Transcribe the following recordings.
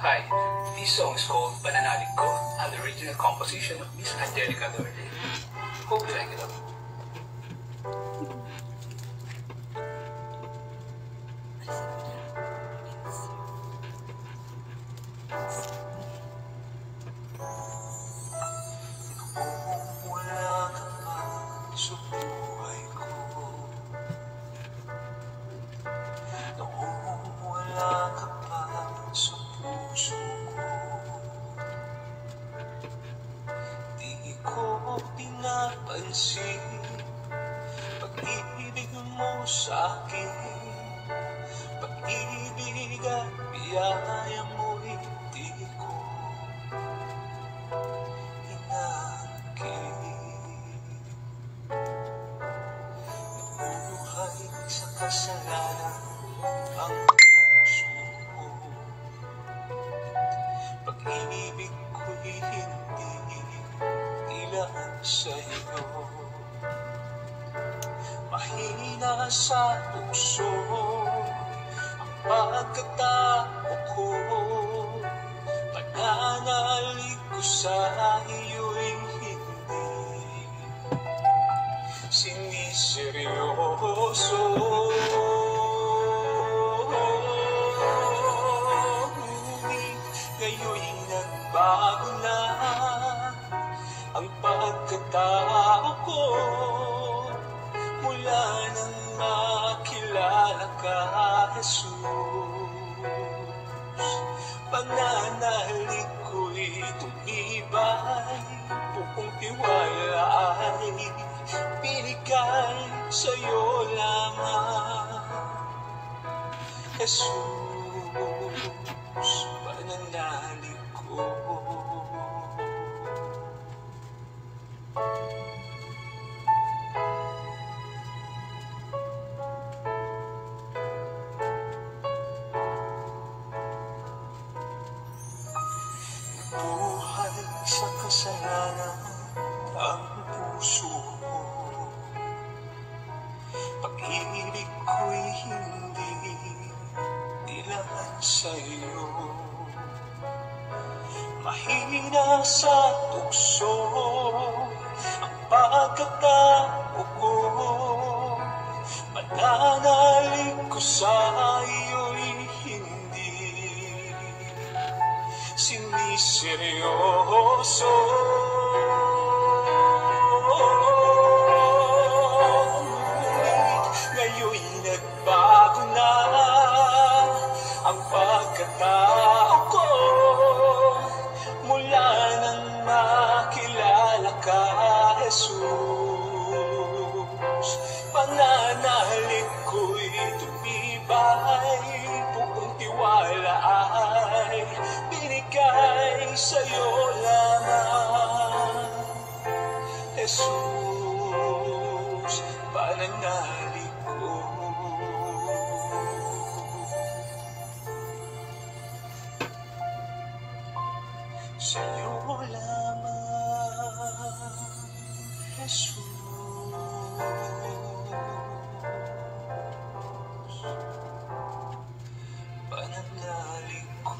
Hi, this song is called Pananalig Ko, and the original composition of Miss Angelica Dorley. Hope you like it out. Pinapansin pag-ibig mo sa'kin, pag-ibig at biyaya mo'y di ko inangkin. Nabuhay sa kasalanan ang puso mo, pag-ibig ko'y hindi ilan sa'yo. Mahina sa puso ang pagkatao ko, pananalig ko sa iyo'y hindi siniseryoso. Ngunit ngayon'y nagbago na ang pagkatao ko, mula nang makilala ka, Jesus. Pananalig ko'y tumibay, buong tiwala ay binigay sa'yo lamang, Jesus. Pananalig ko. Buhay sa kasalanan ang puso mo, pag-ibig ko'y hindi nilaan sa'yo. Mahina sa tukso ang pagkatao ko, pananalig ko sa iyo'y hindi siniseryoso. Ngunit ngayon'y nagbago na ang pagkatao ko, mula nang makilala ka, Jesus. Pananalig ko'y tumibay, buong tiwala ay binigay sa'yo lamang, Jesus. Pananalig ko. Sa'yo lamang, Jesus. Pananalig ko.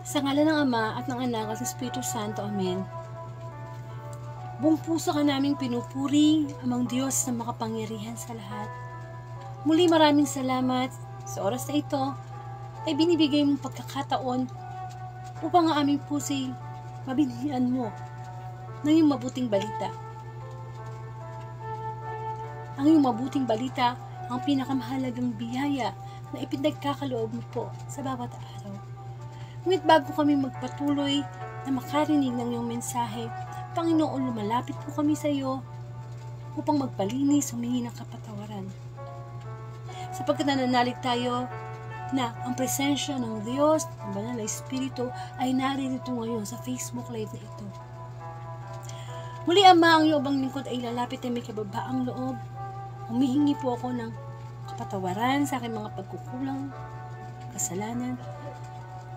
Sa ngalan ng Ama at ng Anak at ng Espiritu Santo. Amen. Buong puso ka naming pinupuri, Amang Diyos na makapangyarihan sa lahat. Muli maraming salamat sa oras na ito ay binibigay mong pagkakataon upang ang aming puso'y mabinhian mo ng iyong mabuting balita. Ang iyong mabuting balita ang pinakamahalagang biyaya na ipinagkakaloob mo po sa bawat araw. Ngunit bago kami magpatuloy na makarinig ng iyong mensahe, Panginoon, lumalapit po kami sa iyo upang magpalinis, humingi ng kapatawaran. Sapagkat nananalig tayo na ang presensya ng Diyos, ng Banal na Espiritu, ay naririto ngayon sa Facebook Live na ito. Muli, Ama, ang iyong bang lingkod ay lalapit na may kababaang loob. Humihingi po ako ng kapatawaran sa aking mga pagkukulang, kasalanan.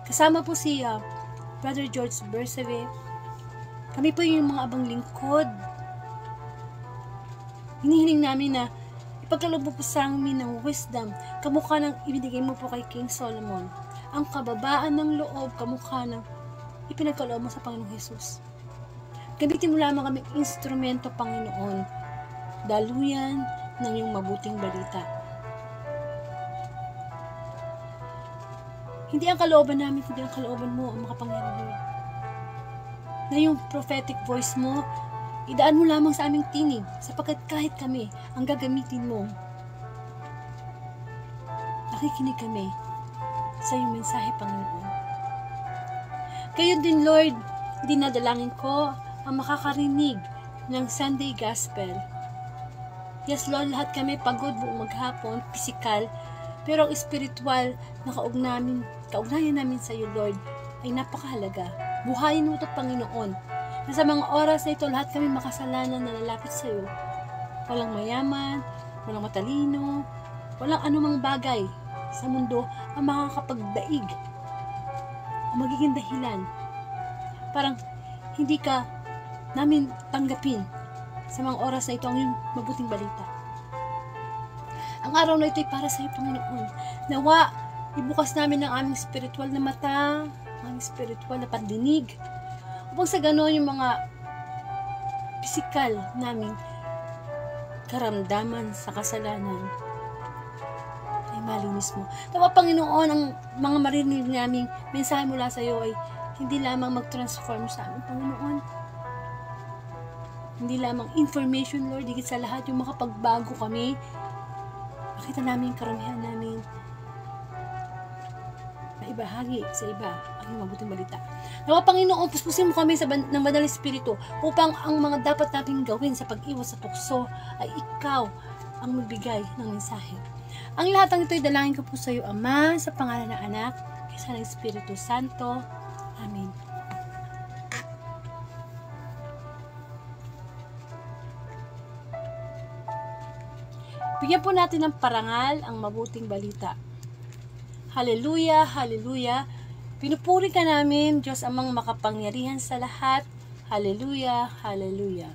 Kasama po si Brother George Berseve. Kami po yung mga abang lingkod. Hinihiling namin na ipagkaloob po sa amin ng wisdom, kamukha ng ibinigay mo po kay King Solomon. Ang kababaan ng loob, kamukha ng ipinagkaloob mo sa Panginoong Jesus. Gamitin mo lamang kami instrumento, Panginoon, daluyan ng iyong mabuting balita. Hindi ang kalooban namin, kundi ang kalooban mo ang makapangyarihan, Lord. Na yung prophetic voice mo, idaan mo lamang sa aming tinig, sapagkat kahit kami ang gagamitin mo, nakikinig kami sa iyong mensahe, Panginoon. Kayo din, Lord, dinadalangin ko ang makakarinig ng Sunday Gospel. Yes, Lord, lahat kami pagod buong maghapon, physical, pero ang spiritual na kaugnayan namin sa iyo, Lord, ay napakahalaga. Buhayin mo ito, Panginoon. Na sa mga oras na ito, lahat kami makasalanan na lalapit sa iyo. Walang mayaman, walang matalino, walang anumang bagay sa mundo ang makakapagdaig, ang magiging dahilan. Parang hindi ka namin tanggapin sa mga oras na ito ang iyong mabuting balita. Ang araw na ito ay para sa iyo, Panginoon. Nawa, ibukas namin ang aming spiritual na mata, ang spiritual na pandinig, upang sa ganoon yung mga physical naming karamdaman sa kasalanan ay malinis mo. Nawa, Panginoon, ang mga marinig naming mensahe mula sa iyo ay hindi lamang mag-transform sa amin, Panginoon. Hindi lamang information, Lord, higit sa lahat yung makapagbago kami. Makita namin yung karamihan namin na ibahagi sa iba ang mabuting balita. Nawa, Panginoon, puspusin mo kami ng Banal Espiritu upang ang mga dapat natin gawin sa pag-iwas sa tukso ay ikaw ang magbigay ng mensahe. Ang lahat ng ito ay dalangin ko po sa iyo, Ama, sa pangalan ng Anak, kaysa ng Espiritu Santo. Amen. Bigyan po natin ng parangal ang mabuting balita. Hallelujah, hallelujah. Pinupuri ka namin, Diyos amang makapangyarihan sa lahat. Hallelujah, hallelujah.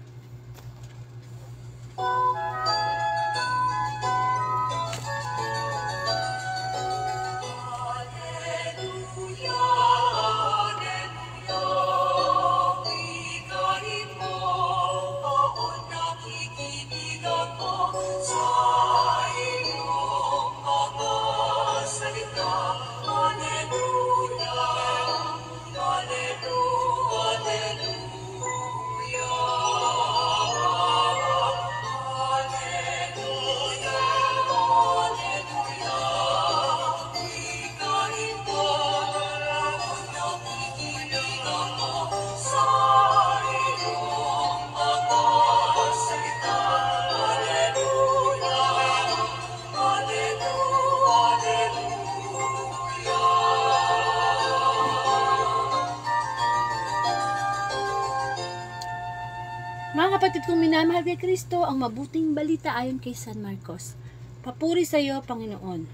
Mga kapatid kong minamahal kay Kristo, ang mabuting balita ayon kay San Marcos. Papuri sa iyo, Panginoon.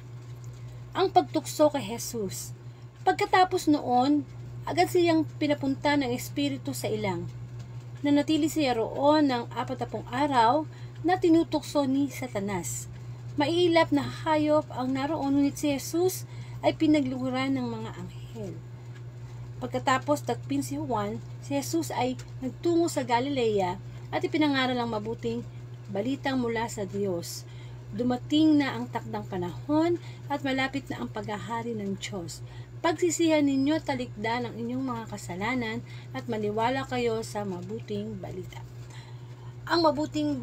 Ang pagtukso kay Jesus. Pagkatapos noon, agad siyang pinapunta ng Espiritu sa ilang. Nanatili siya roon ng 40 araw na tinutukso ni Satanas. Maiilap na hayop ang naroon, ngunit si Jesus ay pinagluhuran ng mga anghel. Pagkatapos takpin si Juan, si Jesus ay nagtungo sa Galilea at ipinangaral ang mabuting balitang mula sa Diyos. Dumating na ang takdang panahon at malapit na ang paghahari ng Diyos. Pagsisihan ninyo talikdan ang inyong mga kasalanan at maniwala kayo sa mabuting balita. Ang mabuting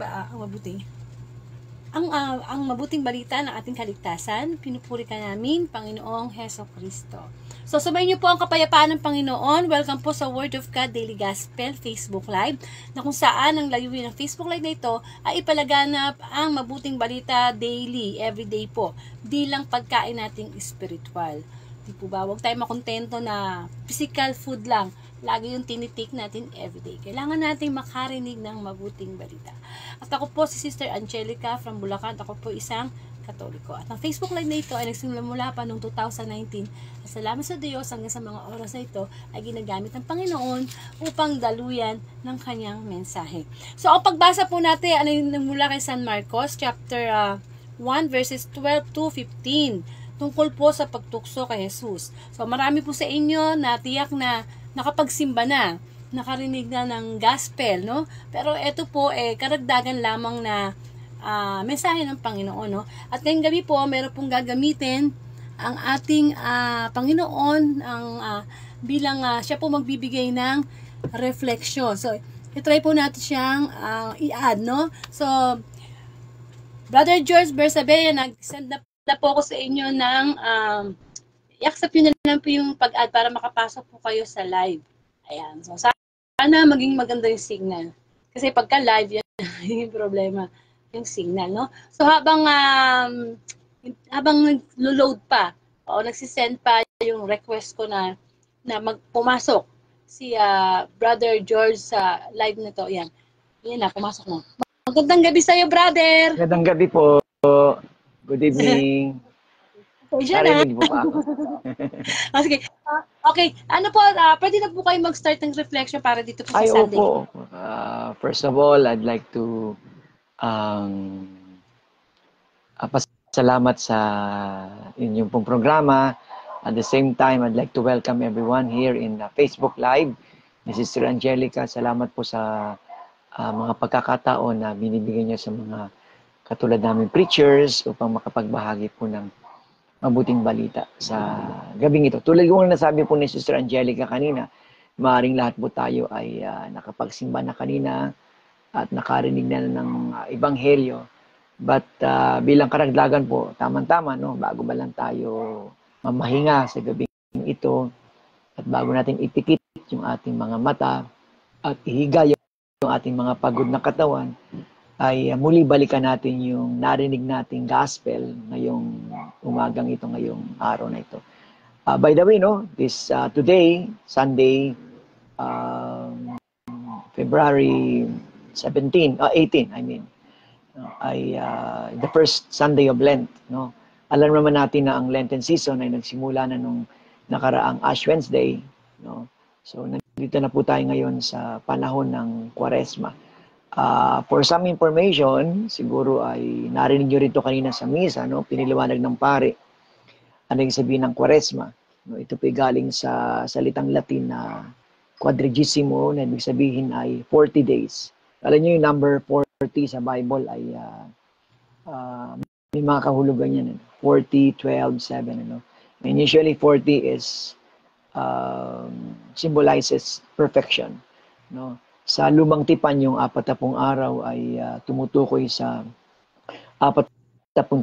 balita ng ating kaligtasan, pinupuri ka namin, Panginoong Heso Kristo. So, sumayin niyo po ang kapayapaan ng Panginoon. Welcome po sa Word of God Daily Gospel Facebook Live, na kung saan ang layunin ng Facebook Live na ito ay ipalaganap ang mabuting balita daily, everyday po. Di lang pagkain nating spiritual. Di po ba? Huwag tayo makontento na physical food lang. Lagi yung tinitik natin everyday. Kailangan natin makarinig ng mabuting balita. At ako po si Sister Angelica from Bulacan. Ako po isang Katoliko. At ang Facebook Live na ito ay nagsimula mula pa noong 2019. At salamat sa Diyos hanggang sa mga oras na ito ay ginagamit ng Panginoon upang daluyan ng kanyang mensahe. So, ang pagbasa po natin ay mula kay San Marcos chapter 1 verses 12 to 15 tungkol po sa pagtukso kay Jesus. So, marami po sa inyo na tiyak na nakapagsimba na, nakarinig na ng gospel, no? Pero ito po karagdagan lamang na mensahe ng Panginoon, no? At ngayong gabi po, meron pong gagamitin ang ating Panginoon bilang siya po magbibigay ng reflection. So, itry po natin siyang i-add, no? So, Brother George Bersabe, nag-send na po ako sa inyo ng i-accept nyo na lang po yung pag-add para makapasok po kayo sa live. Ayan. So, sana maging maganda yung signal. Kasi pagka live, yan yung problema. Yung signal, no? So, habang nag-load pa, o nagsisend pa yung request ko na pumasok si Brother George sa live na to. Yan. Yan na, pumasok na. Magandang gabi sa'yo, brother! Magandang gabi po. Good evening. Narinig po pa ako. Sige. Okay. Ano po, pwede na po kayo mag-start ng reflection para dito po sa Sunday. Opo. First of all, I'd like to pasalamat sa inyong pong programa. At the same time, I'd like to welcome everyone here in Facebook Live. This is Sister Angelica. Salamat po sa mga pagkakataon na binibigyan niyo sa mga katulad namin preachers upang makapagbahagi po ng mabuting balita sa gabing ito. Tulad yung nasabi po ni Sister Angelica kanina, maaaring lahat po tayo ay nakapagsimba na kanina at nakarinig na ng ebanghelyo. But bilang karagdagan po, tamang-tama, no? Bago ba lang tayo mamahinga sa gabing ito at bago natin ipikit yung ating mga mata at ihiga yung ating mga pagod na katawan, ay muli balikan natin yung narinig nating gospel ngayong umagang ito, ngayong araw na ito. By the way, no, this today, Sunday, February 18, ay the first Sunday of Lent, no. Alam naman natin na ang Lenten season ay nagsimula na nung nakaraang Ash Wednesday, no. So nandito na po tayo ngayon sa panahon ng Kwaresma. For some information, siguro ay narinig nyo rin ito kanina sa misa, no? Piniliwanag ng pare. Ano yung sabihin ng Kwaresma? No? Ito po galing sa salitang Latin na quadrigesimo, na ibig sabihin ay 40 days. Alam nyo yung number 40 sa Bible ay may mga kahulugan yan. 40, 12, 7. Ano? And usually 40 is symbolizes perfection. No? Sa Lumang Tipan, yung 40 araw ay tumutukoy sa 40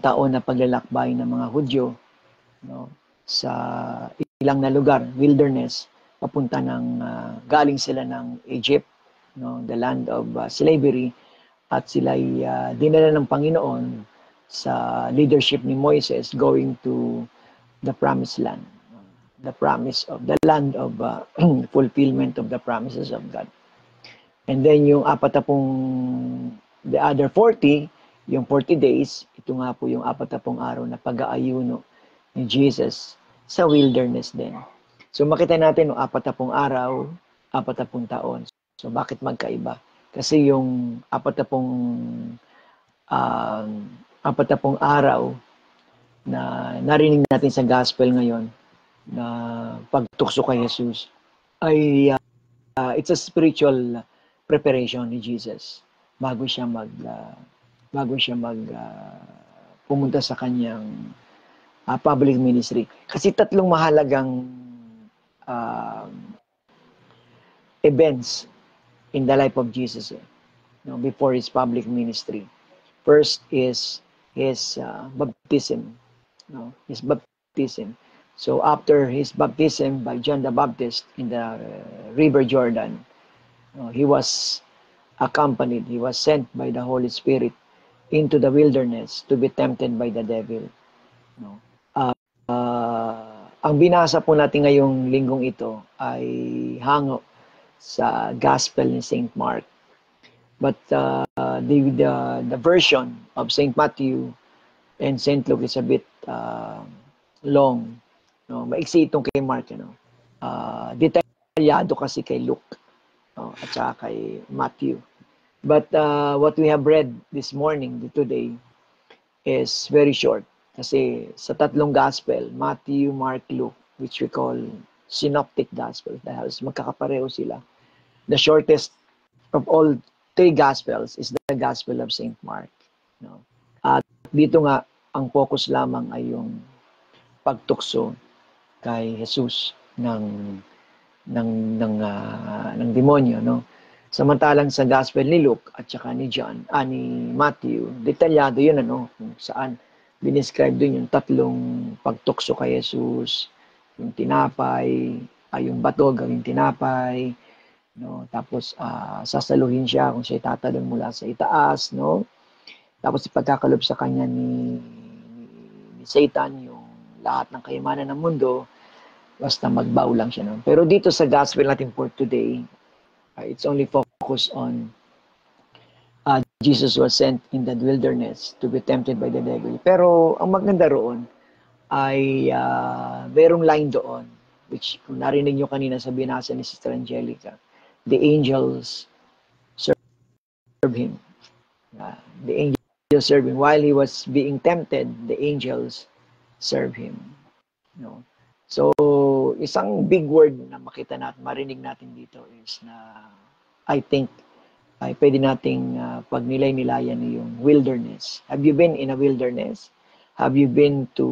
taon na paglalakbay ng mga Hudyo, no, sa ilang na lugar, wilderness, papunta ng galing sila ng Egypt, no, the land of slavery, at sila ay dinala ng Panginoon sa leadership ni Moises going to the promised land, the promise of the land of fulfillment of the promises of God. And then yung the other 40, yung 40 days, ito nga po yung 40 araw na pag-aayuno ni Jesus sa wilderness din. So makita natin yung 40 araw, 40 taon. So bakit magkaiba? Kasi yung 40 araw na narinig natin sa gospel ngayon na pagtukso kay Jesus ay it's a spiritual preparation ni Jesus bago siya pumunta sa kanyang public ministry. Kasi tatlong mahalagang events in the life of Jesus before his public ministry. First is his baptism. His baptism. So after his baptism by John the Baptist in the River Jordan, he was accompanied, he was sent by the Holy Spirit into the wilderness to be tempted by the devil. No? Ang binasa po natin ngayong linggong ito ay hango sa Gospel ni St. Mark. But the version of St. Matthew and St. Luke is a bit long. No? Maiksi itong kay Mark. Detalyado kasi kay Luke, no? At saka kay Matthew. But what we have read this morning, today, is very short. Kasi sa tatlong gospel, Matthew, Mark, Luke, which we call synoptic gospels, dahil magkakapareho sila. The shortest of all three gospels is the gospel of St. Mark. No? At dito nga, ang focus lamang ay yung pagtukso kay Jesus ng demonyo, no? Samantalang sa gospel ni Luke at saka ni John, ni Matthew, detalyado yun, kung saan dinescribe din yung tatlong pagtukso kay Jesus, yung tinapay, yung bato gawing tinapay, no? Tapos sasaluhin siya kung siya tatalon mula sa itaas, no? Tapos ipagkakalob sa kanya ni Satan yung lahat ng kayamanan ng mundo, basta magbaw lang siya, no? Pero dito sa gospel natin for today, it's only focused on Jesus was sent in the wilderness to be tempted by the devil. Pero ang maganda roon ay merong line doon, which kung narinig nyo kanina sa binasa ni Sister Angelica, the angels serve him. The angels serve him. While he was being tempted, the angels serve him. No? So, isang big word na makita natin, marinig natin dito is na I think ay pwede nating pagnilay-nilayan yung wilderness. Have you been in a wilderness? Have you been to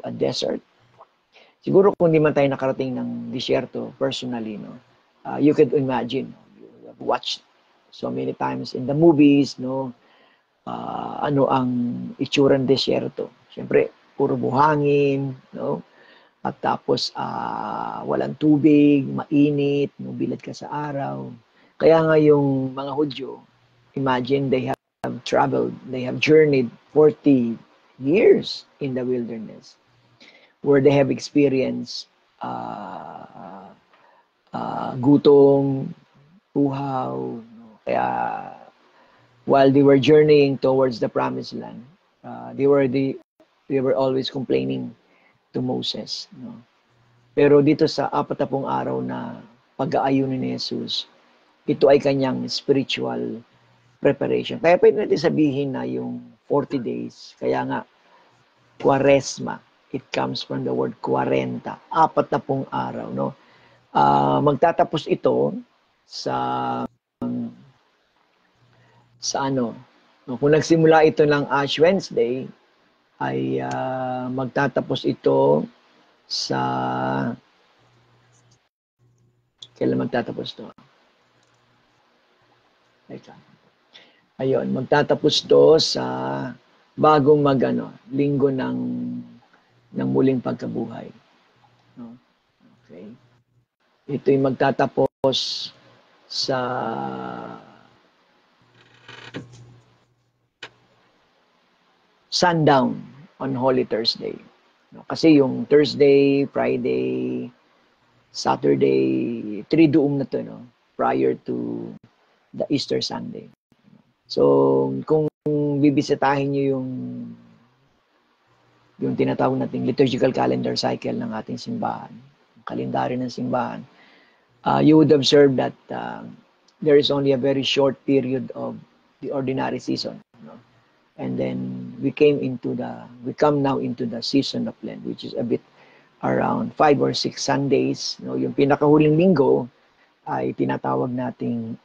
a desert? Siguro kung di man tayo nakarating ng disyerto personally, no, you could imagine, you have watched so many times in the movies, no, ano ang itsura ng disyerto. Siyempre, puro buhangin, no, at tapos walang tubig, mainit, no, bilad ka sa araw. Kaya nga yung mga Hudyo, imagine they have traveled, they have journeyed 40 years in the wilderness where they have experienced gutom, uhaw. Kaya while they were journeying towards the promised land, they were always complaining to Moses. No? Pero dito sa 40 araw na pag-aayunin ni Jesus, ito ay kanyang spiritual preparation. Kaya pwede natin sabihin na yung 40 days, kaya nga, Quaresma, it comes from the word 40, 40 araw. No? Magtatapos ito sa ano, no? Kung nagsimula ito ng Ash Wednesday, ay magtatapos ito sa, kailan magtatapos ito? Ayun, magtatapos to sa bagong linggo ng muling pagkabuhay. No? Okay. Ito'y magtatapos sa sundown on Holy Thursday. No? Kasi yung Thursday, Friday, Saturday, 3 duum na to, no? Prior to the Easter Sunday. So, kung bibisitahin nyo yung tinatawag nating liturgical calendar cycle ng ating simbahan, kalendaryo ng simbahan, you would observe that there is only a very short period of the ordinary season. No? And then we come now into the season of Lent, which is a bit around 5 or 6 Sundays. No? Yung pinakahuling linggo ay tinatawag nating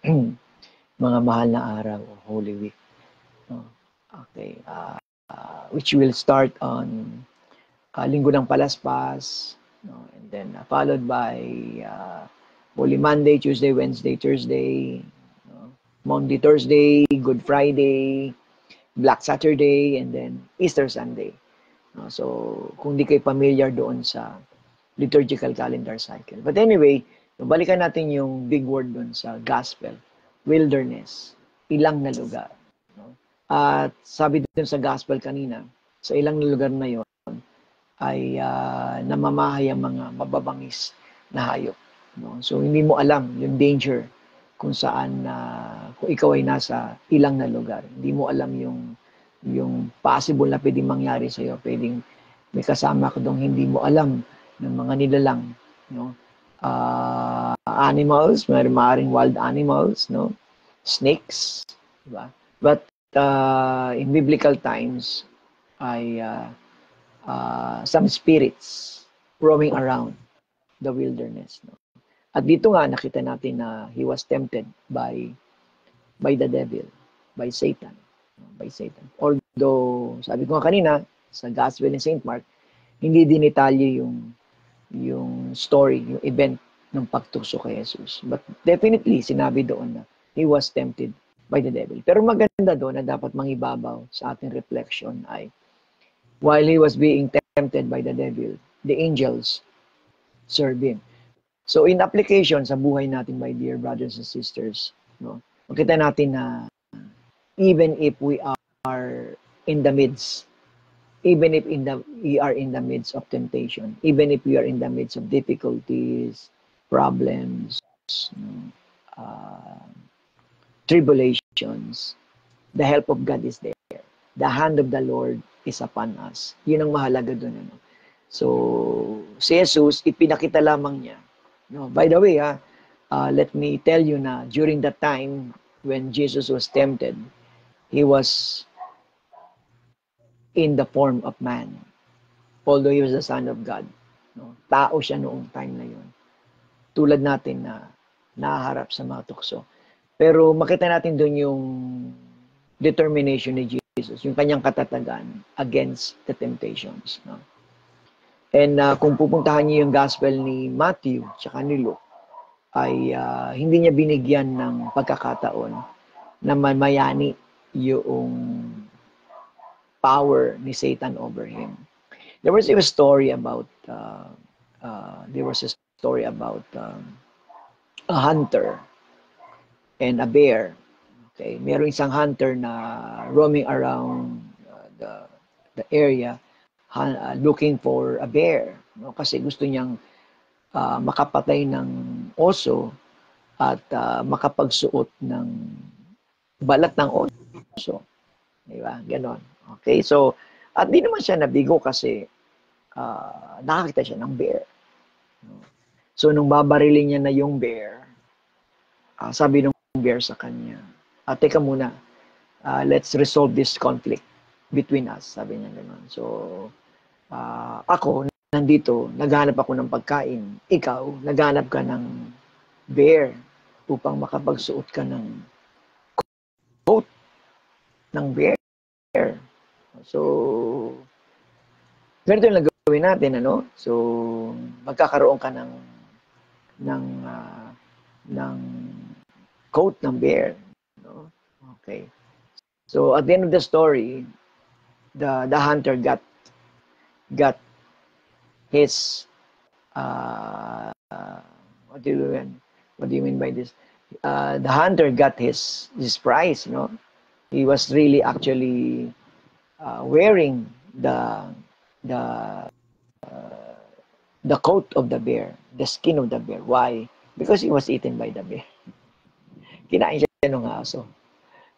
mga mahal na araw o Holy Week. No? Okay. Which will start on Linggo ng Palaspas, no? And then followed by Holy Monday, Tuesday, Wednesday, Thursday, no? Monday, Thursday, Good Friday, Black Saturday, and then Easter Sunday. No? So, kung di kayo familiar doon sa liturgical calendar cycle. But anyway, balikan natin yung big word dun sa gospel, wilderness, ilang na lugar. No? At sabi dun sa gospel kanina, sa ilang na lugar na yon ay namamahay ang mga mababangis na hayop. No? So hindi mo alam yung danger kung saan, kung ikaw ay nasa ilang na lugar. Hindi mo alam yung possible na pwedeng mangyari sa'yo. Pwedeng may kasama ka doon hindi mo alam ng mga nilalang. No? Animals, maaaring wild animals, no? Snakes. Diba? But in biblical times, ay some spirits roaming around the wilderness. No? At dito nga nakita natin na he was tempted by the devil, by Satan. Although, sabi ko nga kanina, sa Gospel ni St. Mark, hindi dinitalye yung story, yung event ng pagtukso kay Jesus. But definitely, sinabi doon na he was tempted by the devil. Pero maganda doon na dapat mangibabaw sa ating reflection ay, while he was being tempted by the devil, the angels served him. So in application sa buhay natin, my dear brothers and sisters, no, makita natin na even if we are in the midst, even if we are in the midst of temptation, even if we are in the midst of difficulties, problems, tribulations, the help of God is there. The hand of the Lord is upon us. Yun ang mahalaga doon. Ano? So, si Jesus, ipinakita lamang niya. No, by the way, let me tell you na during that time when Jesus was tempted, he was in the form of man. Although he was the Son of God. No, tao siya noong time na yun. Tulad natin na naharap sa mga tukso. Pero makita natin doon yung determination ni Jesus, yung kanyang katatagan against the temptations. No? And kung pupuntahan niyo yung gospel ni Matthew tsaka ni Luke, ay hindi niya binigyan ng pagkakataon na mamayani yung power ni Satan over him. There was a story about a hunter and a bear. Okay, merong isang hunter na roaming around the area looking for a bear, no? Kasi gusto niyang makapatay ng oso at makapagsuot ng balat ng oso. Diba? Ganon. Okay, so at di naman siya nabigo kasi nakakita siya ng bear. So nung babarilin niya na yung bear, sabi ng bear sa kanya, teka muna, let's resolve this conflict between us, sabi niya gano'n. So, ako, nandito, naghanap ako ng pagkain. Ikaw, naghanap ka ng bear upang makapagsuot ka ng coat ng bear. So, ganito yung gawin natin, ano? So, magkakaroon ka ng coat ng bear. No? Okay. So, at the end of the story, the hunter got his what do you mean by this? The hunter got his prize, no? He was really actually wearing the coat of the bear, the skin of the bear. Why? Because he was eaten by the bear. Kinain siya ng aso,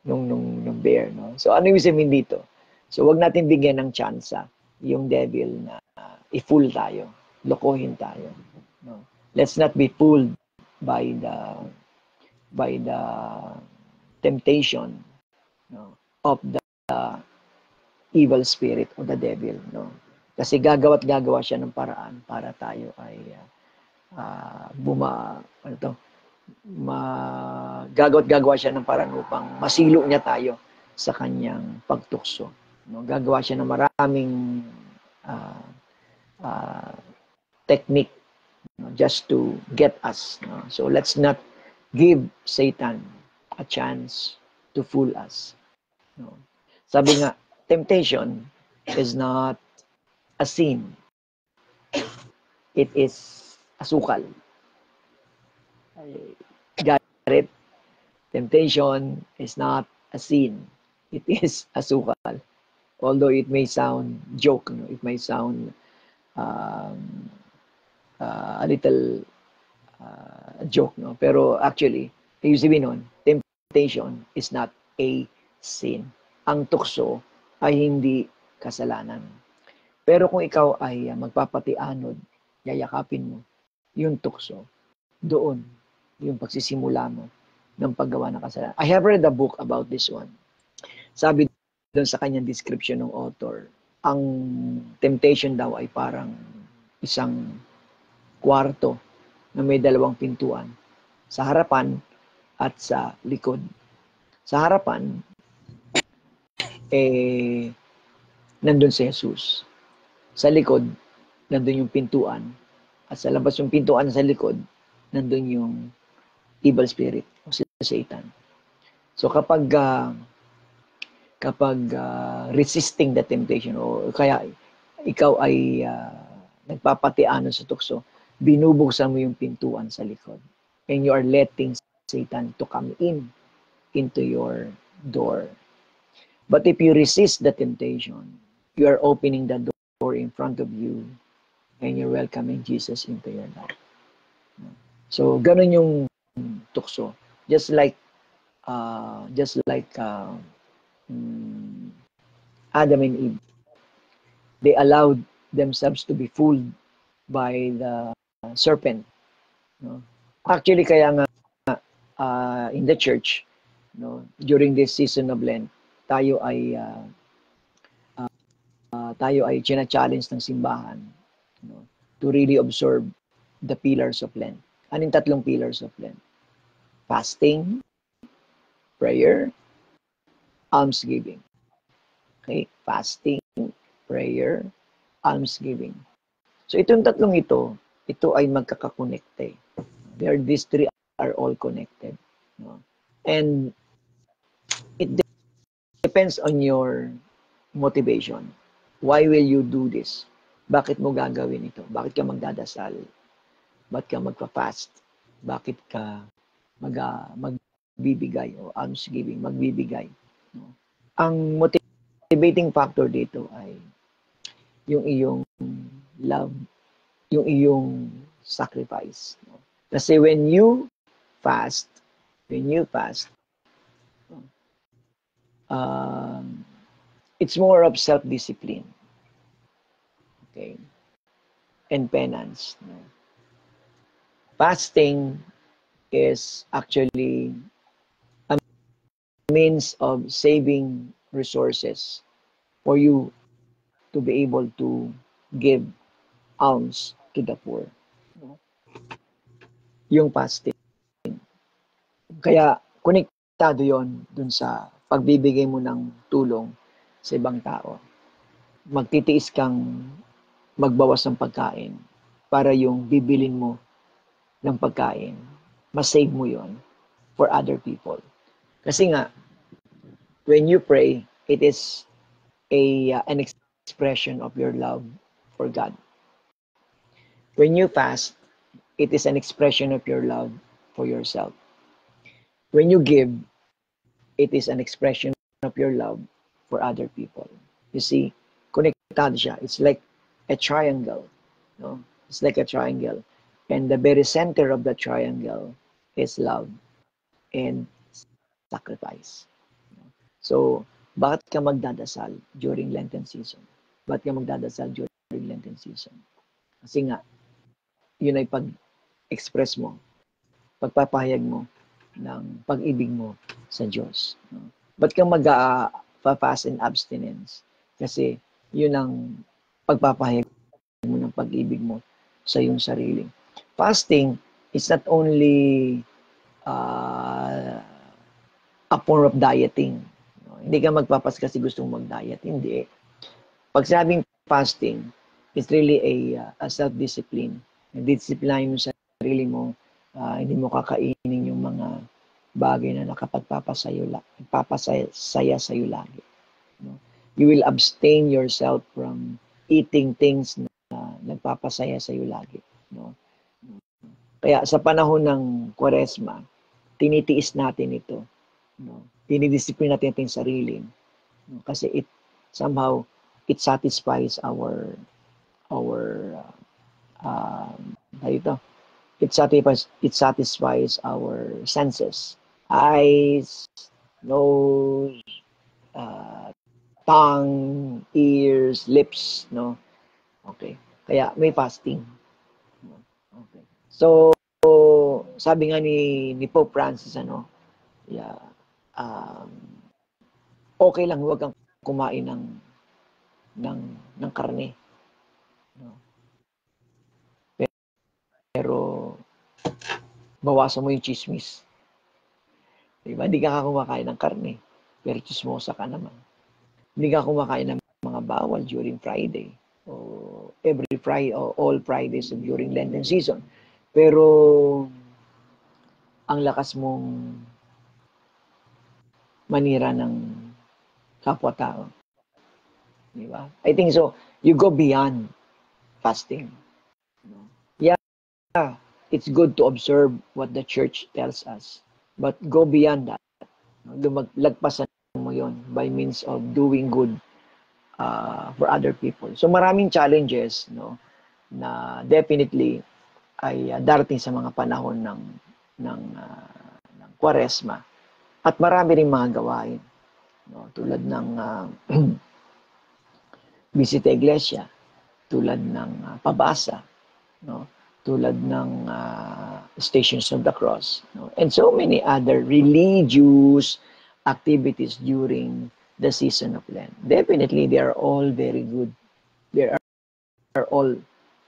nung bear, no? So ano yung sabihin dito? So wag natin bigyan ng tsansa yung devil na i-fool tayo, lokohin tayo. No? Let's not be fooled by the temptation, no, of the evil spirit of the devil. No? Kasi gagawa siya ng paraan para tayo ay gagawa siya ng paraan upang masilo niya tayo sa kanyang pagtukso. No? Gagawa siya ng maraming technique, no, just to get us. No? So let's not give Satan a chance to fool us. No? Sabi nga, temptation is not a sin. it is asukal. Got it? Temptation is not a sin. It is asukal. Although it may sound joke, no? It may sound a little joke, no? Pero actually, yung sabihin nun, temptation is not a sin. Ang tukso ay hindi kasalanan. Pero kung ikaw ay magpapatianod, yayakapin mo yung tukso, doon yung pagsisimula mo ng paggawa ng kasalanan. I have read a book about this one. Sabi doon sa kanyang description ng author, ang temptation daw ay parang isang kwarto na may dalawang pintuan, sa harapan at sa likod. Sa harapan, nandun si Jesus. Sa likod, nandun yung pintuan. At sa labas yung pintuan sa likod, nandun yung evil spirit o si Satan. So kapag resisting the temptation o kaya ikaw ay nagpapatiano sa tukso, binubuksan mo yung pintuan sa likod. And you are letting Satan to come into your door. But if you resist the temptation, you are opening the door in front of you and you're welcoming Jesus into your life. So, ganun yung tukso. Just like Adam and Eve. They allowed themselves to be fooled by the serpent. No? Actually, kaya nga in the church, no, during this season of Lent, tayo ay china-challenge ng simbahan, no, to really observe the pillars of Lent. Anong tatlong pillars of Lent? Fasting, prayer, almsgiving. Okay? Fasting, prayer, almsgiving. So itong tatlong ito ay magkakakonekte. These three are all connected. No? And it depends on your motivation. Why will you do this? Bakit mo gagawin ito? Bakit ka magdadasal? Bakit ka magpa-fast? Bakit ka magbibigay o almsgiving, magbibigay? No? Ang motivating factor dito ay yung iyong love, yung iyong sacrifice. No? Kasi when you fast, it's more of self-discipline, okay, and penance. No? Fasting is actually a means of saving resources for you to be able to give alms to the poor. No? Yung fasting. Kaya konektado yon dun sa pagbibigay mo ng tulong sa ibang tao. Magtitiis kang magbawas ng pagkain para yung bibilin mo ng pagkain, masave mo yon for other people. Kasi nga, when you pray, it is an expression of your love for God. When you fast, it is an expression of your love for yourself. When you give, it is an expression of your love for other people. You see, konektado siya. It's like a triangle. No? It's like a triangle. And the very center of the triangle is love and sacrifice. So, bakit ka magdadasal during Lenten season? Bakit ka magdadasal during Lenten season? Kasi nga, yun ay pag-express mo, pagpapahayag mo ng pag-ibig mo sa Diyos. Ba't ka mag-fast and abstinence? Kasi yun ang pagpapahayag mo ng pag-ibig mo sa iyong sarili. Fasting is not only a form of dieting. Hindi ka magpapas kasi gusto mong mag-diet. Hindi. Pag sabing fasting, it's really a self-discipline. Discipline mo sa sarili mo. Hindi mo kakainin yung mga bagay na nakapagpapasaya sa'yo lagi. No? You will abstain yourself from eating things nagpapasaya sa iyo lagi, no? Kaya sa panahon ng Kwaresma, tinitiis natin ito, no? Dinidisiplin natin ating sarili, no? Kasi somehow it satisfies our ito, it satisfies our senses, eyes, nose, uh, tongue, ears, lips, no? Okay. Kaya may fasting. Okay. So, sabi nga ni Pope Francis, yeah, um, okay lang huwag kang kumain ng karne. No? Pero, bawasan mo yung chismis. Diba? Hindi ka kumakain ng karne, pero chismosa ka naman. Hindi ka kumakain ng mga bawal during Friday, o every Friday, o all Fridays during Lenten season. Pero, ang lakas mong manira ng kapwa-tao. Diba? I think so. You go beyond fasting. Yeah, it's good to observe what the church tells us. But go lagpasan mo yon by means of doing good for other people. So maraming challenges, no, na definitely ay darating sa mga panahon ng Kwaresma. At marami ring mga gawain, no, tulad ng bisita iglesia, tulad ng pabasa, no, tulad ng Stations of the Cross, no, and so many other religious activities during the season of Lent. Definitely, they are all very good. They are all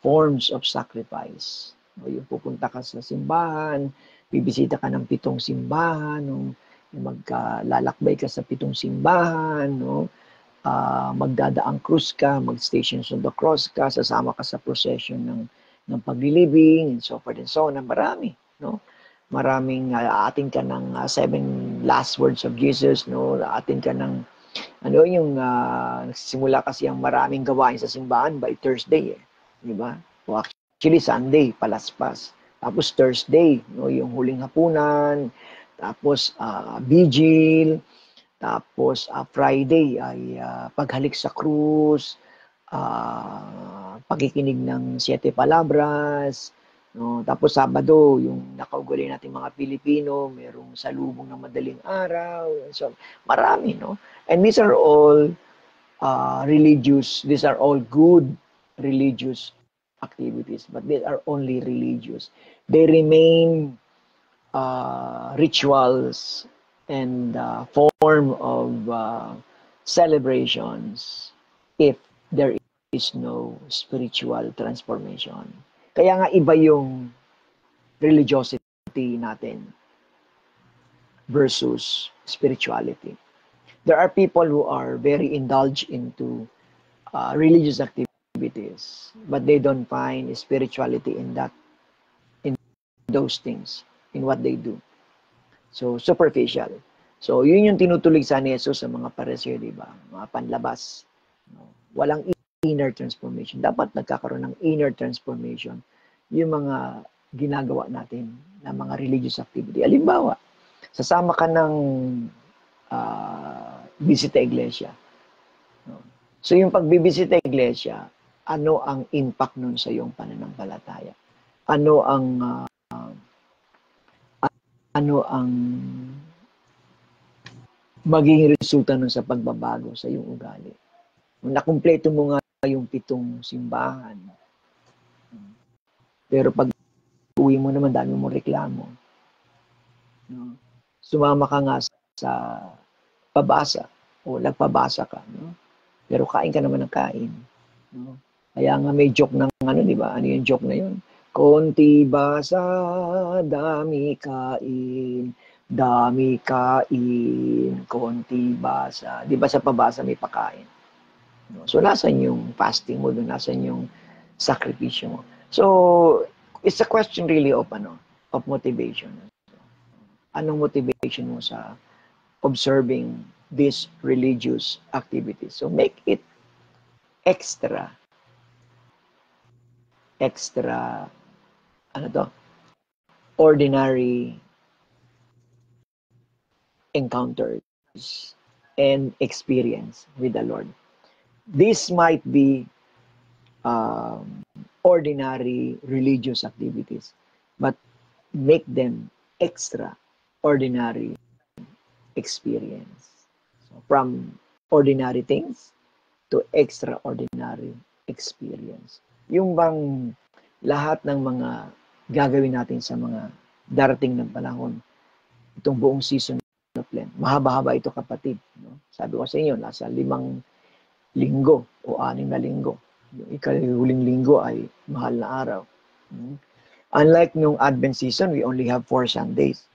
forms of sacrifice. No, yung pupunta ka sa simbahan, bibisita ka ng 7 simbahan, no, maglalakbay ka sa 7 simbahan, no, magdadaang krus ka, mag-Stations of the Cross ka, sasama ka sa procession ng paglilibing, and so forth and so on. Marami, no? Maraming aatin ka ng 7 last words of Jesus, no? Aatin ka ng yung nagsisimula kasi ang maraming gawain sa simbahan by Thursday, di ba? O actually Sunday, palaspas. Tapos Thursday, no, yung huling hapunan, tapos vigil, tapos Friday ay paghalik sa krus, pakikinig ng 7 palabras, no? Tapos Sabado, yung nakaugali natin mga Pilipino, merong salubong ng madaling araw. So, marami, no? And these are all religious, these are all good religious activities, but they are only religious. They remain rituals and form of celebrations if there is no spiritual transformation. Kaya nga iba yung religiosity natin versus spirituality. There are people who are very indulged into religious activities, but they don't find spirituality in those things, in what they do. So, superficial. So, yun yung tinutulig sa ni Jesus sa mga Pariseo, di ba? Mga panlabas. Walang inner transformation. Dapat nagkakaroon ng inner transformation yung mga ginagawa natin na mga religious activity. Halimbawa, sasama ka ng bisita iglesia. So, yung pagbibisita iglesia, ano ang impact nun sa iyong pananampalataya? Ano ang magiging resulta nun sa pagbabago sa iyong ugali? Nakumpleto mo nga yung 7 simbahan. Pero pag uwi mo naman, dami mong reklamo. No? Sumama ka nga sa pabasa o nagpabasa ka. No? Pero kain ka naman ng kain. No? Kaya nga may joke ng di ba? Ano yung joke na yun? Konti basa, dami kain. Dami kain, konti basa. Di ba sa pabasa may pakain? So, nasan yung fasting mo doon? Nasan yung sakripisyo mo? So, it's a question really of motivation. Anong motivation mo sa observing these religious activities? So, make it extra extra, ano to, ordinary encounters and experience with the Lord. This might be ordinary religious activities, but make them extraordinary experience. So from ordinary things to extraordinary experience. Yung bang lahat ng mga gagawin natin sa mga darating ng panahon, itong buong season of Lent. Mahaba-haba ito, kapatid. No? Sabi ko sa inyo, nasa 5 linggo o 6 na linggo. Yung ikahuling linggo ay mahal na araw. Unlike nung Advent season, we only have 4 Sundays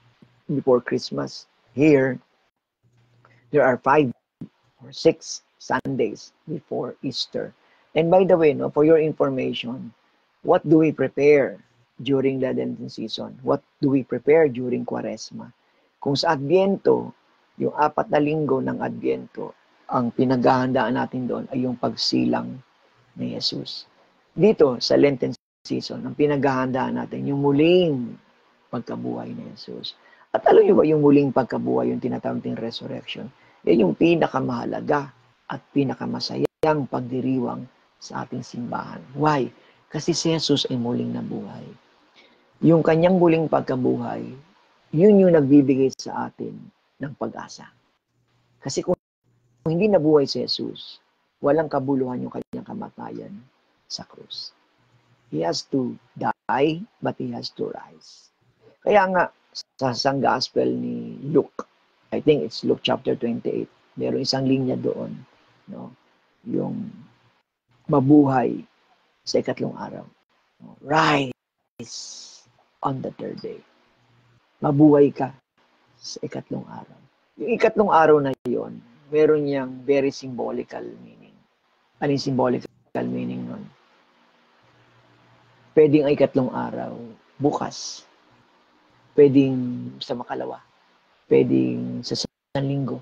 before Christmas. Here, there are 5 or 6 Sundays before Easter. And by the way, no, for your information, what do we prepare during the Lenten season? What do we prepare during Quaresma? Kung sa Adviento, yung 4 na linggo ng Adviento, ang pinaghahandaan natin doon ay yung pagsilang ni Jesus. Dito, sa Lenten season, ang pinaghahandaan natin, yung muling pagkabuhay ni Jesus. At alam niyo ba, yung muling pagkabuhay, yung tinatawag nating resurrection, yan yung pinakamahalaga at pinakamasayang pagdiriwang sa ating simbahan. Why? Kasi si Jesus ay muling nabuhay. Yung kanyang muling pagkabuhay, yun yung nagbibigay sa atin ng pag-asa. Kasi kung hindi nabuhay si Jesus, walang kabuluhan yung kanyang kamatayan sa krus. He has to die, but he has to rise. Kaya nga, sa isang gospel ni Luke, I think it's Luke chapter 28, meron isang linya doon, no? Yung mabuhay sa ikatlong araw. Rise on the third day. Mabuhay ka sa ikatlong araw. Yung ikatlong araw na yon, meron niyang very symbolical meaning. Ano yung symbolical meaning nun? Pwedeng ay ikatlong araw, bukas. Pwedeng sa makalawa. Pwedeng sa isang linggo.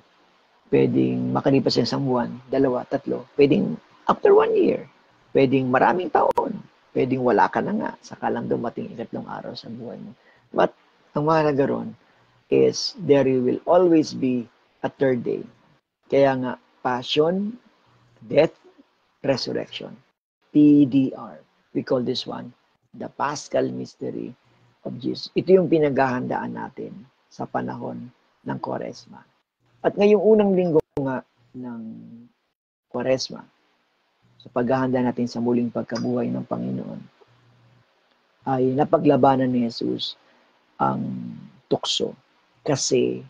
Pwedeng makalipas sa isang buwan, 2, 3. Pwedeng after 1 year. Pwedeng maraming taon. Pwedeng wala ka na nga. Saka lang dumating ikatlong araw sa buhay mo. But ang mahalaga ron is there will always be a third day. Kaya nga, passion, death, resurrection. PDR. We call this one the Paschal Mystery of Jesus. Ito yung pinaghahandaan natin sa panahon ng Quaresma. At ngayong unang linggo nga ng Quaresma, sa paghahanda natin sa muling pagkabuhay ng Panginoon, ay napaglabanan ni Jesus ang tukso. Kasi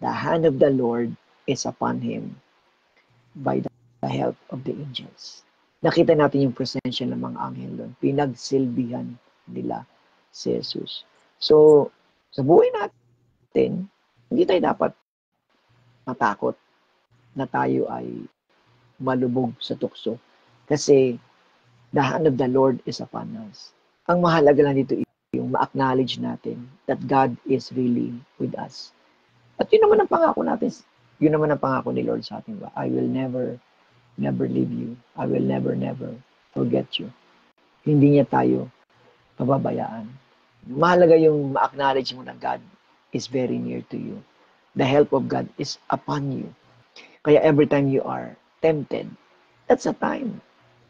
the hand of the Lord is upon him by the help of the angels. Nakita natin yung presensya ng mga anghel doon. Pinagsilbihan nila si Jesus. So, sa buhay natin, hindi tayo dapat matakot na tayo ay malubog sa tukso. Kasi the hand of the Lord is upon us. Ang mahalaga lang dito yung ma-acknowledge natin that God is really with us. At yun naman ang pangako natin. Yun naman ang pangako ni Lord sa atin. I will never leave you. I will never forget you. Hindi niya tayo pababayaan. Mahalaga yung ma-acknowledge mo na God is very near to you. The help of God is upon you. Kaya every time you are tempted, that's a time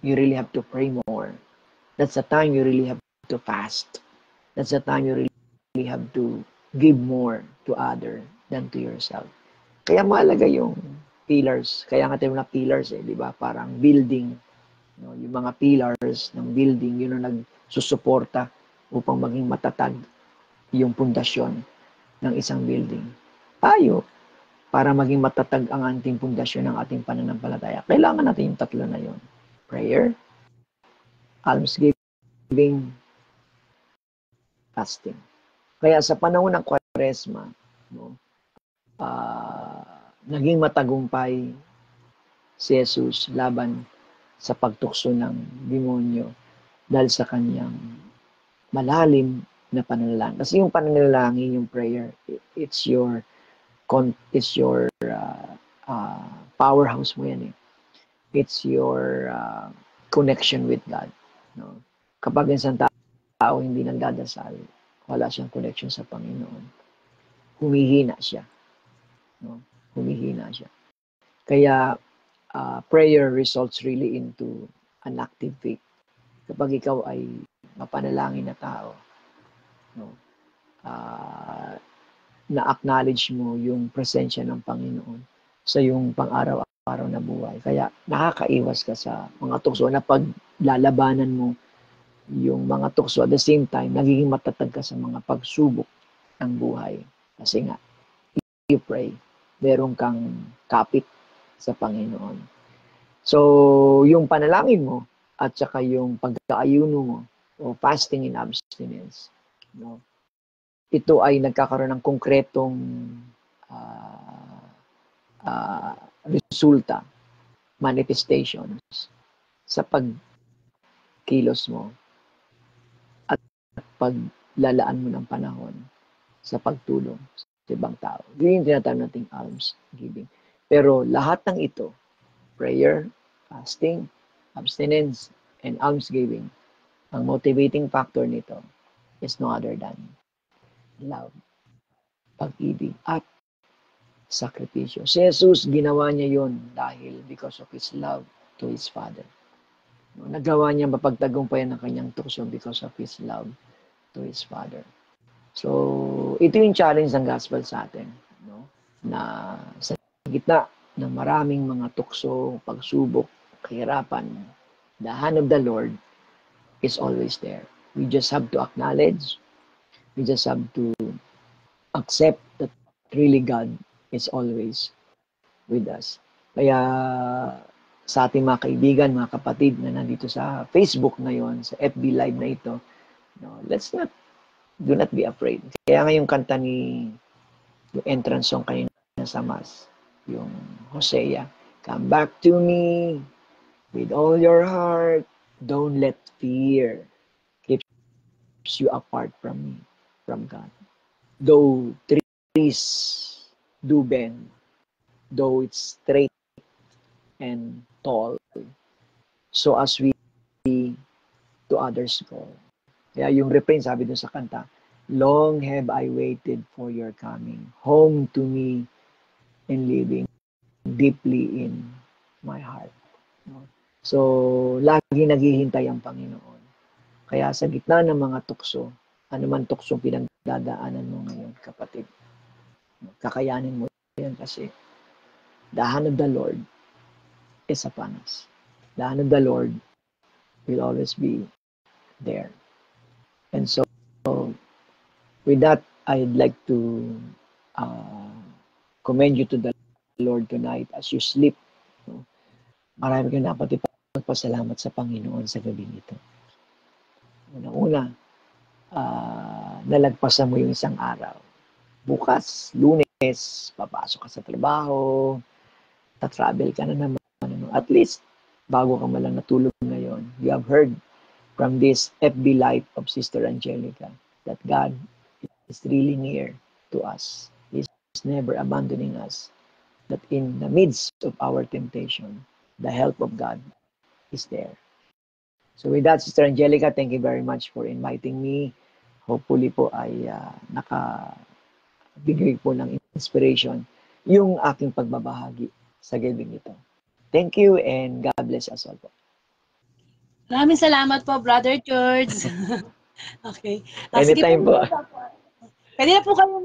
you really have to pray more. That's a time you really have to fast. That's a time you really have to give more to other than to yourself. Kaya mahalaga yung pillars. Kaya nga tayo na pillars, di ba? Parang building. No? Yung mga pillars ng building, yun ang nagsusuporta upang maging matatag yung pundasyon ng isang building. Tayo, para maging matatag ang ating pundasyon ng ating pananampalataya, kailangan natin yung tatlo na yun. Prayer, almsgiving, fasting. Kaya sa panahon ng Quaresma, no, naging matagumpay si Jesus laban sa pagtukso ng demonyo dahil sa kanyang malalim na pananalangin. Kasi yung pananalangin, yung prayer, it's your powerhouse mo yan eh. It's your connection with God. No? kapag ang isang tao hindi nagdadasal, wala siyang connection sa Panginoon. Humihina siya. No? Humihina siya. Kaya, prayer results really into an active faith. Kapag ikaw ay mapanalangin na tao, no? Na-acknowledge mo yung presensya ng Panginoon sa yung pang-araw-araw na buhay. Kaya nakakaiwas ka sa mga tukso na paglalabanan mo yung mga tukso. At the same time, nagiging matatag ka sa mga pagsubok ng buhay. Kasi nga, you pray, meron kang kapit sa Panginoon. So, yung panalangin mo at saka yung pag-aayuno mo o fasting and abstinence, no? Ito ay nagkakaroon ng konkretong resulta, manifestations sa pagkilos mo at paglalaan mo ng panahon sa pagtulong sa ibang tao. Yun yung tinatawag nating alms giving. Pero lahat ng ito, prayer, fasting, abstinence, and alms giving, ang motivating factor nito is no other than love, pag-ibig, at sakripisyo. Si Jesus, ginawa niya yun dahil because of His love to His Father. Nagawa niya mapagtagumpayan ng kanyang tukso because of His love to His Father. So, ito yung challenge ng gospel sa atin. No? Na sa gitna ng maraming mga tukso, pagsubok, kahirapan, the hand of the Lord is always there. We just have to acknowledge, we just have to accept that really God is always with us. Kaya sa ating mga kaibigan, mga kapatid na nandito sa Facebook ngayon, sa FB Live na ito, no, do not be afraid. Kaya nga yung kanta yung entrance song kanina sa Mass, yung Hosea, come back to me with all your heart, don't let fear keeps you apart from me, from God. Though trees do bend, though it's straight and tall, so as we to others go. Kaya yung refrain, sabi dun sa kanta, long have I waited for your coming, home to me and living deeply in my heart. So, lagi naghihintay ang Panginoon. Kaya sa gitna ng mga tukso, anuman tuksong pinagdadaanan mo ngayon, kapatid, kakayanin mo yan kasi the hand of the Lord is upon us. The hand of the Lord will always be there. And so, with that, I'd like to commend you to the Lord tonight as you sleep. Marami kang dapat ipagpasalamat sa Panginoon sa gabi nito. Una-una, nalagpasan mo yung isang araw. Bukas, Lunes, papasok ka sa trabaho, ta-travel ka na naman. At least, bago ka malang natulog ngayon, you have heard from this FB Life of Sister Angelica that God is really near to us. He's never abandoning us. That in the midst of our temptation, the help of God is there. So with that, Sister Angelica, thank you very much for inviting me. Hopefully po ay nakabigay po ng inspiration yung aking pagbabahagi sa gabing ito. Thank you and God bless us all po. Maraming salamat po, Brother George. Okay. Anytime po. Pwede na po kayo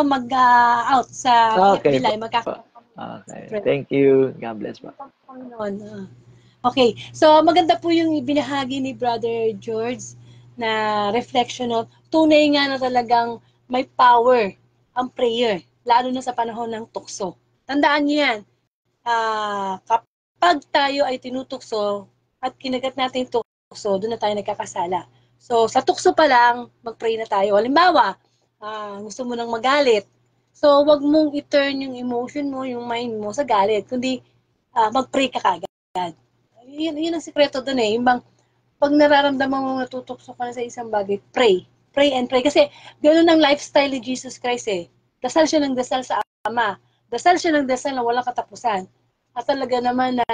mag-out sa Okay. Bilay. Okay. Thank you. God bless po. Okay. So, maganda po yung ibinahagi ni Brother George na reflection of tunay nga na talagang may power ang prayer, lalo na sa panahon ng tukso. Tandaan niyo yan. Kapag tayo ay tinutukso at kinagat natin yung tukso, doon na tayo nagkakasala. So, sa tukso pa lang, mag-pray na tayo. Halimbawa, gusto mo nang magalit. So, wag mong i-turn yung emotion mo, yung mind mo sa galit, kundi mag-pray ka kagad. Yun ang sikreto doon eh. Yung bang, pag nararamdaman mo natutukso ka na sa isang bagay, pray. Pray and pray. Kasi, ganoon ang lifestyle ni Jesus Christ eh. Dasal siya ng dasal sa Ama. Dasal siya ng dasal na walang katapusan. At talaga naman na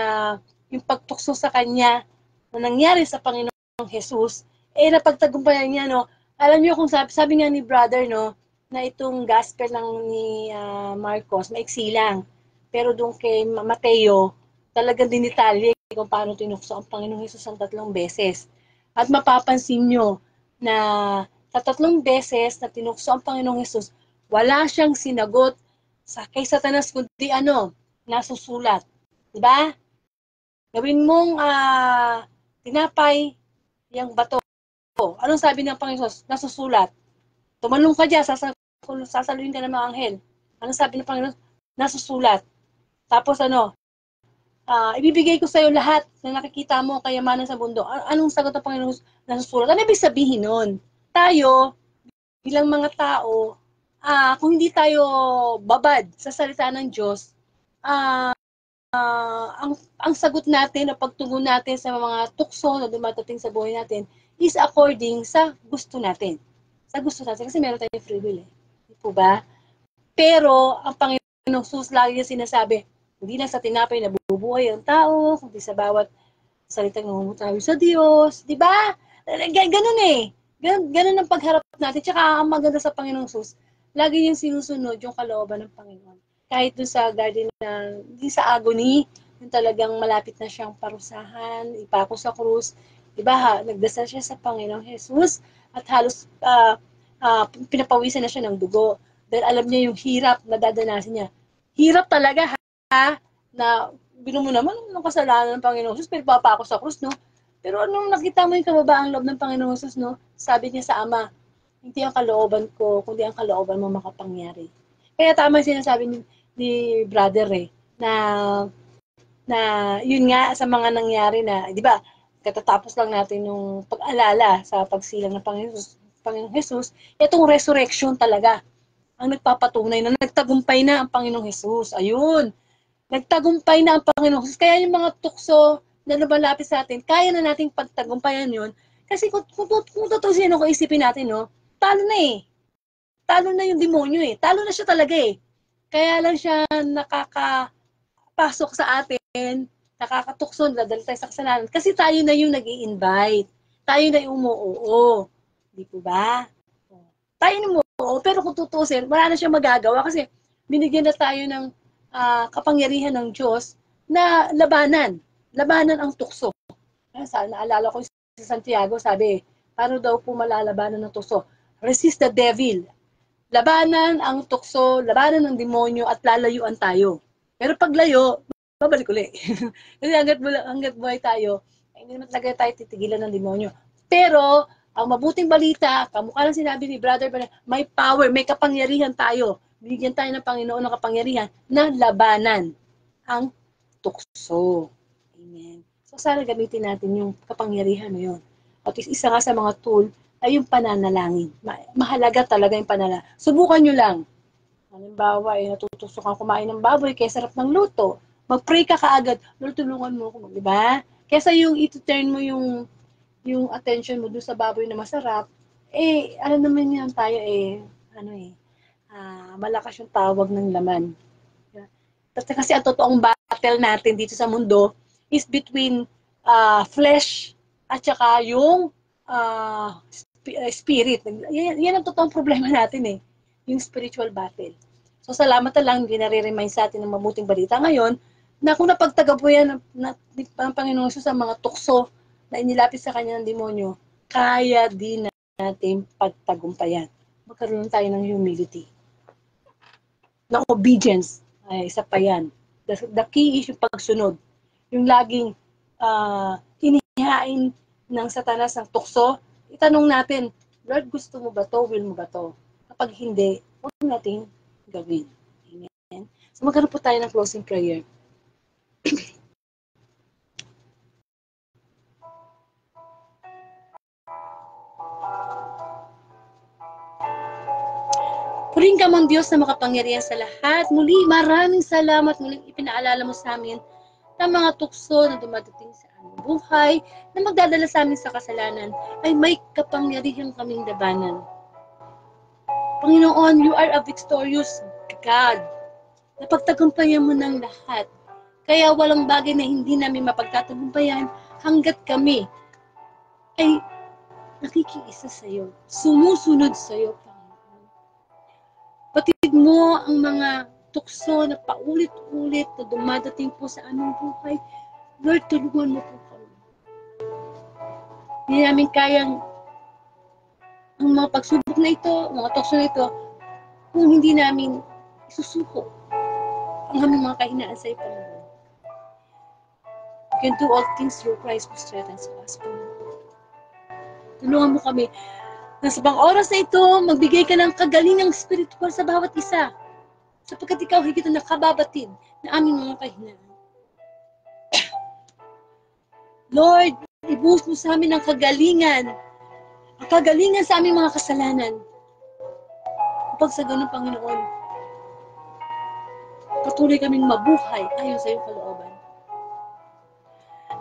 yung pagtukso sa Kanya na nangyari sa Panginoong Jesus napagtagumpayan niya, no? Alam niyo kung sabi nga ni brother, no, na itong gospel ng ni Marcos, maiksi lang. Pero doon kay Mateo, talagang dinitalye kung paano tinukso ang Panginoong Hesus ang 3 beses. At mapapansin nyo na sa 3 beses na tinukso ang Panginoong Hesus, wala siyang sinagot kay Satanas kundi nasusulat. Diba? Gawin mong tinapay yung bato. Anong sabi ng Panginoon Hesus? Nasusulat. Tumalong ka dyan, sasaluhin ka ng mga anghel. Anong sabi ng Panginoon? Nasusulat. Tapos ibibigay ko sa iyo lahat na nakikita mo kayamanan sa mundo. Anong sagot ng Panginoon? Nasusulat. Ano ibig sabihin nun? Tayo, bilang mga tao, kung hindi tayo babad sa salita ng Diyos, ang sagot natin o pagtugon natin sa mga tukso na dumadating sa buhay natin is according sa gusto natin. Sa gusto natin. Kasi meron tayong free will. Di po ba? Pero, ang Panginoong Jesus lagi niya sinasabi, hindi lang sa tinapay na bubuhay ang tao, kundi sa bawat salitang namumutawi sa Diyos. Di ba? Ganun eh. Ganun ang pagharap natin. Tsaka ang maganda sa Panginoong Jesus, lagi niyang sinusunod yung kalooban ng Panginoon. Kahit doon sa garden na, hindi sa agony, yung talagang malapit na siyang parusahan, ipako sa krus. Diba nagdasal siya sa Panginoong Jesus at halos pinapawisan na siya ng dugo. Dahil alam niya yung hirap na dadanasin niya. Hirap talaga na bino mo naman ng kasalanan ng Panginoong Jesus, pero papa ako sa krus, no? Pero anong nakita mo yung kababaang loob ng Panginoong Jesus, no? Sabi niya sa Ama, hindi ang kalooban ko, kundi ang kalooban mo makapangyari. Kaya tama yung sinasabi ni brother na yun nga sa mga nangyari na, di ba, katatapos lang natin yung pag-alala sa pagsilang ng Panginoong Jesus, itong resurrection talaga ang nagpapatunay na nagtagumpay na ang Panginoong Jesus. Ayun. Nagtagumpay na ang Panginoong Jesus. Kaya yung mga tukso na lumalapit sa atin, kaya na nating pagtagumpayan yun. Kasi kung totoo siya, kung isipin natin, no, talo na eh. Talo na yung demonyo eh. Talo na siya talaga eh. Kaya lang siya nakakapasok sa atin, nakakatukso, dadali tayo sa kasalanan. Kasi tayo na yung nag-i-invite. Tayo na yung umuoo. Di po ba? Tayo na umuoo. Pero kung tutusin, wala na siyang magagawa kasi binigyan na tayo ng kapangyarihan ng Diyos na labanan. Labanan ang tukso. Naalala ko si Santiago, sabi, paano daw po malalabanan ng tukso? Resist the devil. Labanan ang tukso, labanan ng demonyo at lalayuan tayo. Pero pag layo, babalik ulit. Kasi hanggat buhay tayo, hindi naman talaga tayo titigilan ng demonyo. Pero, ang mabuting balita, kamukha lang sinabi ni Brother, may power, may kapangyarihan tayo. Bigyan tayo ng Panginoon ng kapangyarihan na labanan ang tukso. Amen. So, sana gamitin natin yung kapangyarihan na yun. At isa nga sa mga tool ay yung pananalangin. Mahalaga talaga yung panalangin. Subukan nyo lang. Halimbawa, natutusok kang kumain ng baboy, kaya sarap ng luto. Mag-pray ka kaagad. Lord, tulungan mo ako. Diba? Kesa yung ito-turn mo yung attention mo doon sa baboy na masarap, ano naman yan tayo malakas yung tawag ng laman. Kasi ang totoong battle natin dito sa mundo is between flesh at saka yung spirit. Yan ang totoong problema natin eh. Yung spiritual battle. So salamat na lang, ginare-remind sa atin ng mabuting balita ngayon na kung napagtagapuyan ng Panginoon Jesus sa mga tukso na inilapit sa kanya ng demonyo, kaya din natin pagtagumpayan. Magkaroon tayo ng humility. Ng obedience. Ay, isa pa yan. The key is yung pagsunod. Yung laging hinihain ng Satanas ng tukso, itanong natin, Lord, gusto mo ba to? Will mo ba to? Kapag hindi, huwag natin gawin. Amen? So magkaroon po tayo ng closing prayer. Puring ka mang Diyos na makapangyarihan sa lahat. Muli, maraming salamat. Muling ipinaalala mo sa amin na mga tukso na dumadating sa aming buhay na magdadala sa amin sa kasalanan ay may kapangyarihan kaming labanan. Panginoon, you are a victorious God. Napagtagumpayan mo ng lahat. Kaya walang bagay na hindi namin mapagtatagumpayan hanggat kami ay nakikiisa sa'yo, sumusunod sa'yo, Panginoon. Patid mo ang mga tukso na paulit-ulit na dumadating po sa aming buhay. Lord, tulungan mo po kami. Hindi namin kayang ang mga pagsubok na ito, mga tukso na ito, kung hindi namin isusuko ang aming mga kahinaan sa iyo, Panginoon. You can do all things through Christ who strengthens us, Panginoon. Tulungan mo kami na sa bang oras na ito, magbigay ka ng kagalingang spiritual sa bawat isa, sapagkat ikaw higit na nakababatid na aming mga kahinaan. Lord, ibuhos mo sa amin ang kagalingan sa aming mga kasalanan. Kapag sa ganun, Panginoon, patuloy kaming mabuhay ayon sa iyong kalooban.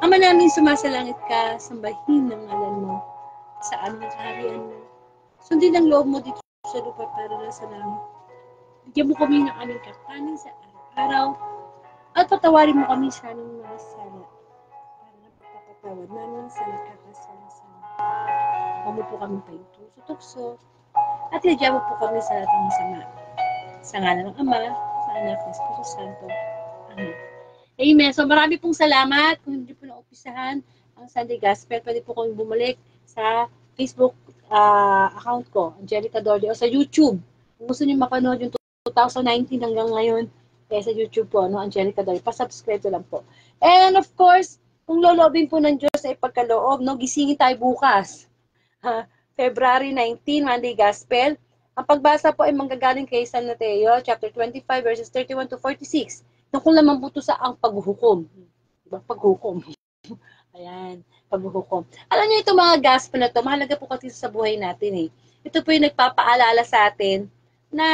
Ama namin, sumasalangit ka, sambahin ng ngalan mo sa aming kaharian mo. Sundin ang loob mo dito sa lupa para na sa langit. Bigyan mo kami ng aming kakanin sa araw-araw at patawarin mo kami sa aming mga sala para na pagpapatawad namin sa nagkakasala sa amin. Huwag mo po kami pahinto-tukso at hinadya mo po kami sa lahat ng masama. Sa ngalan ng Ama, sa Anak, ng Espiritu Santo. Amen. Amen. So marami pong salamat. Kung hindi po na-umpisahan ang Sunday Gospel, pwede po kong bumalik sa Facebook account ko, Angelica Dorde, o sa YouTube. Kung gusto niyo mapanood yung 2019 hanggang ngayon, sa YouTube po, Angelica Dorde. Pa-subscribe lang po. And of course, kung loloobin po ng Diyos ay pagkaloob, gisingin tayo bukas. February 19, Monday Gospel. Ang pagbasa po ay manggagaling kay San Mateo, chapter 25, verses 31 to 46. Tungkol naman po ito sa ang paghuhukom. Diba? Paghukom. Ayan, paghuhukom. Alam niyo itong mga gospel na ito, mahalaga po kasi sa buhay natin eh. Ito po yung nagpapaalala sa atin na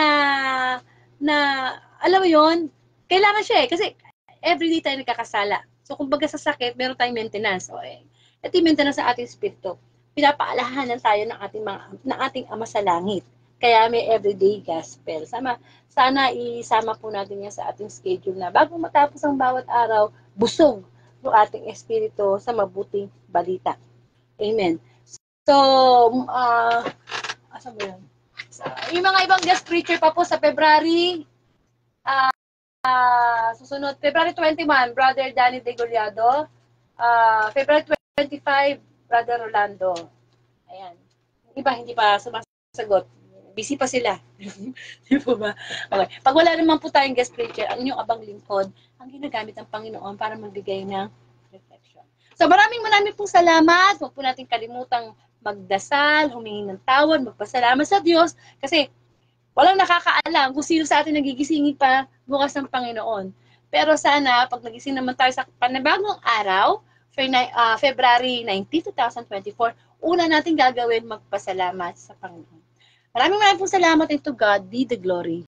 alam mo yun, kailangan siya eh. Kasi everyday tayo nagkakasala. So kumbaga sa sakit, meron tayong maintenance. O ito yung maintenance sa ating spirito. Pinapaalahanan tayo ng ating Ama sa Langit. Kaya may everyday gospel. Sana isama po natin yan sa ating schedule na bago matapos ang bawat araw, busog ng ating espiritu sa mabuting balita. Amen. So, asan mo yan? So, yung mga ibang guest preacher pa po sa February, susunod, February 21, Brother Danny De Gollado. February 25, Brother Rolando. Ayan. Iba, hindi pa sumasagot. Busy pa sila. Di po ba? Okay. Pag wala naman po tayong guest preacher, ang inyong abang lingkod, ang ginagamit ng Panginoon para magbigay ng reflection. So maraming pong salamat. Huwag po natin kalimutang magdasal, humingi ng tawad, magpasalamat sa Diyos. Kasi walang nakakaalam kung sino sa atin nagigisingin pa bukas ng Panginoon. Pero sana, pag nagising naman tayo sa panibagong araw, February 19, 2024, una natin gagawin magpasalamat sa Panginoon. Maraming pong salamat, and to God be the glory.